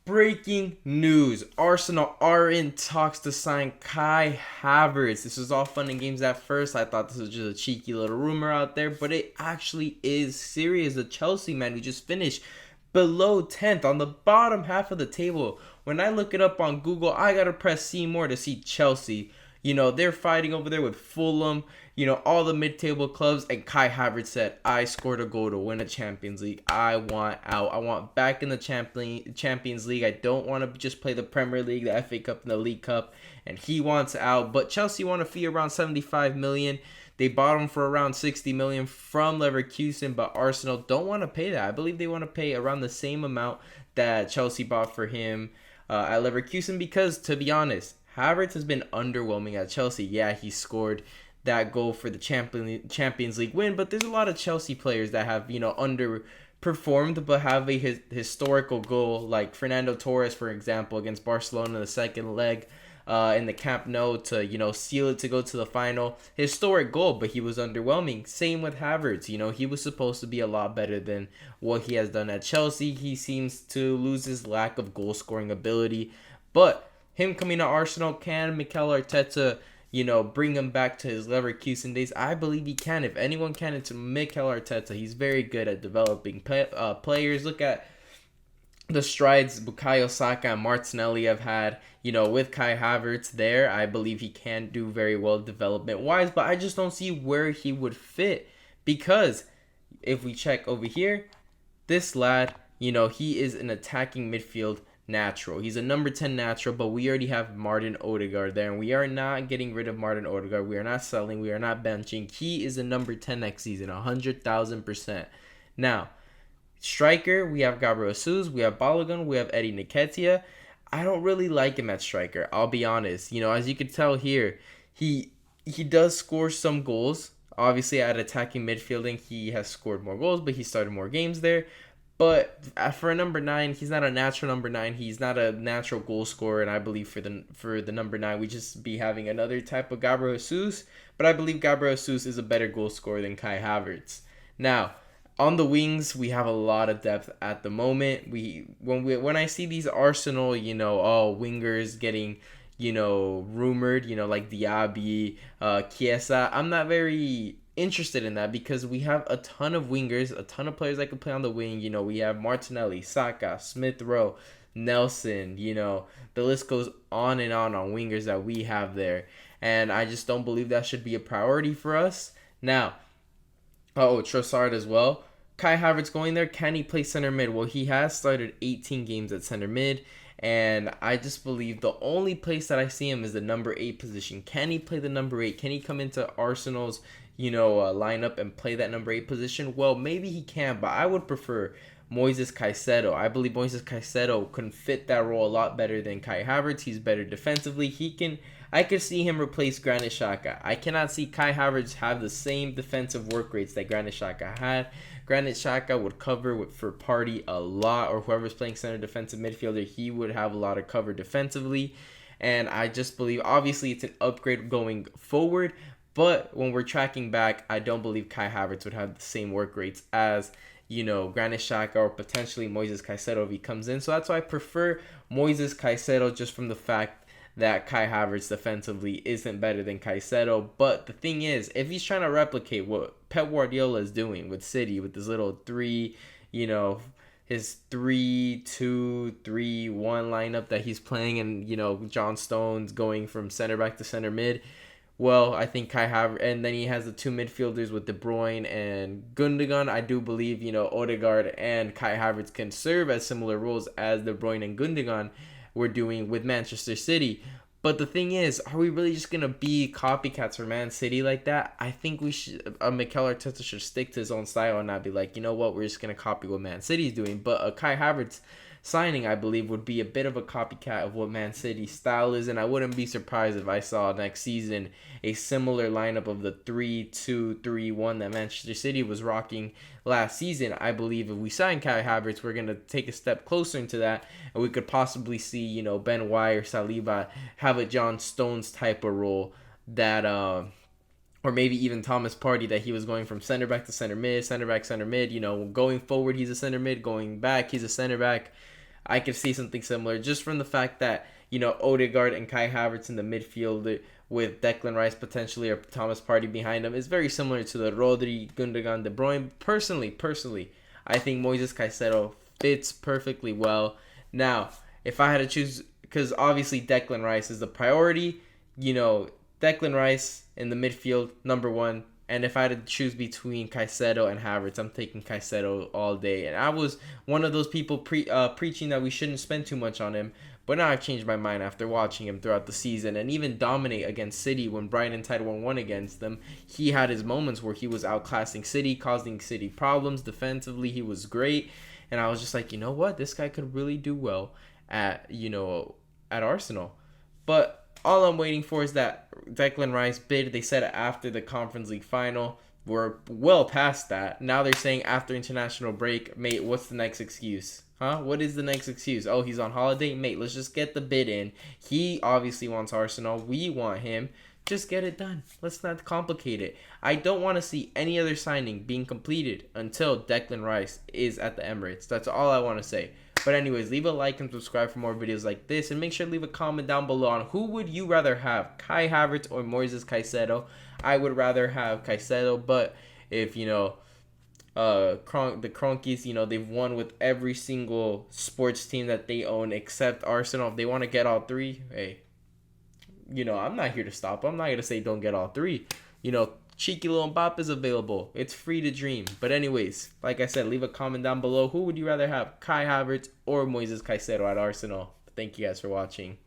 Breaking news. Arsenal are in talks to sign Kai Havertz. This was all fun and games at first. I thought this was just a cheeky little rumor out there, but it actually is serious. The Chelsea man who just finished below 10th on the bottom half of the table. When I look it up on Google, I gotta press see more to see Chelsea. They're fighting over there with Fulham, all the mid-table clubs, and Kai Havertz said, I scored a goal to win a Champions League. I want out. I want back in the Champions League. I don't want to just play the Premier League, the FA Cup, and the League Cup. And he wants out. But Chelsea want a fee around 75 million. They bought him for around 60 million from Leverkusen, but Arsenal don't want to pay that. I believe they want to pay around the same amount that Chelsea bought for him at Leverkusen because, to be honest, Havertz has been underwhelming at Chelsea. Yeah, he scored that goal for the Champions League win, but there's a lot of Chelsea players that have, underperformed but have a historical goal, like Fernando Torres, for example, against Barcelona in the second leg in the Camp Nou to, seal it to go to the final. Historic goal, but he was underwhelming. Same with Havertz. He was supposed to be a lot better than what he has done at Chelsea. He seems to lose his lack of goal-scoring ability, but him coming to Arsenal, can Mikel Arteta, bring him back to his Leverkusen days? I believe he can. If anyone can, it's Mikel Arteta. He's very good at developing players. Look at the strides Bukayo Saka and Martinelli have had, with Kai Havertz there. I believe he can do very well development-wise, but I just don't see where he would fit because if we check over here, this lad, he is an attacking midfield natural. He's a number 10 natural, but we already have Martin Odegaard there, and we are not getting rid of Martin Odegaard. We are not selling. We are not benching. He is a number 10 next season, 100,000%. Now, striker, we have Gabriel Jesus, we have Balogun, we have Eddie Nketiah. I don't really like him at striker, I'll be honest. As you can tell here, he does score some goals. Obviously, at attacking midfielding, he has scored more goals, but he started more games there. But for a number 9, he's not a natural number 9. He's not a natural goal scorer, and I believe for the number 9, we just be having another type of Gabriel Jesus. But I believe Gabriel Jesus is a better goal scorer than Kai Havertz. Now, on the wings, we have a lot of depth at the moment. When I see these Arsenal, wingers getting, rumored, like Diaby, Chiesa, I'm not very interested in that because we have a ton of wingers, a ton of players that can play on the wing. We have Martinelli, Saka, Smith Rowe, Nelson, the list goes on wingers that we have there. And I just don't believe that should be a priority for us. Now, Trossard as well. Kai Havertz going there, can he play center mid? Well, he has started 18 games at center mid, and I just believe the only place that I see him is the number 8 position. Can he play the number 8? Can he come into Arsenal's, lineup and play that number 8 position? Well, maybe he can, but I would prefer Moises Caicedo. I believe Moises Caicedo can fit that role a lot better than Kai Havertz. He's better defensively. I could see him replace Granit Xhaka. I cannot see Kai Havertz have the same defensive work rates that Granit Xhaka had. Granit Xhaka would cover for Partey a lot, or whoever's playing center defensive midfielder, he would have a lot of cover defensively. And I just believe, obviously, it's an upgrade going forward, but when we're tracking back, I don't believe Kai Havertz would have the same work rates as, Granit Xhaka or potentially Moises Caicedo if he comes in. So that's why I prefer Moises Caicedo, just from the fact that Kai Havertz defensively isn't better than Caicedo. But the thing is, if he's trying to replicate what Pep Guardiola is doing with City, with his little his 3-2-3-1 lineup that he's playing, and John Stones going from center back to center mid, well, I think Kai Havertz, and then he has the 2 midfielders with De Bruyne and Gundogan. I do believe, Odegaard and Kai Havertz can serve as similar roles as De Bruyne and Gundogan were doing with Manchester City. But the thing is, are we really just going to be copycats for Man City like that? I think we should, Mikel Arteta should stick to his own style and not be like, we're just going to copy what Man City's doing. But a Kai Havertz signing, I believe, would be a bit of a copycat of what Man City's style is, and I wouldn't be surprised if I saw next season a similar lineup of the 3-2-3-1 that Manchester City was rocking last season. I believe if we sign Kai Havertz, we're going to take a step closer into that, and we could possibly see, Ben White or Saliba have a John Stones type of role that, or maybe even Thomas Partey, that he was going from center back to center mid, center back, center mid. Going forward, he's a center mid. Going back, he's a center back. I could see something similar just from the fact that, Odegaard and Kai Havertz in the midfield with Declan Rice potentially or Thomas Partey behind them is very similar to the Rodri, Gundogan, De Bruyne. Personally, I think Moises Caicedo fits perfectly well. Now, if I had to choose, because obviously Declan Rice is the priority, Declan Rice in the midfield, number one. And if I had to choose between Caicedo and Havertz, I'm taking Caicedo all day. And I was one of those people preaching that we shouldn't spend too much on him. But now I've changed my mind after watching him throughout the season and even dominate against City when Brighton tied 1-1 against them. He had his moments where he was outclassing City, causing City problems. Defensively, he was great. And I was just like, you know what? This guy could really do well at Arsenal. But all I'm waiting for is that Declan Rice bid. They said after the Conference League final. We're well past that. Now they're saying after international break. Mate, what's the next excuse? Huh? What is the next excuse? Oh, he's on holiday? Mate, let's just get the bid in. He obviously wants Arsenal. We want him. Just get it done. Let's not complicate it. I don't want to see any other signing being completed until Declan Rice is at the Emirates. That's all I want to say. But anyways, leave a like and subscribe for more videos like this. And make sure to leave a comment down below on who would you rather have, Kai Havertz or Moises Caicedo. I would rather have Caicedo, but if, the Cronkies, they've won with every single sports team that they own except Arsenal. If they want to get all three, hey, I'm not here to stop. I'm not going to say don't get all three. Cheeky little Mbappe is available. It's free to dream. But anyways, like I said, leave a comment down below. Who would you rather have, Kai Havertz or Moises Caicedo at Arsenal? Thank you guys for watching.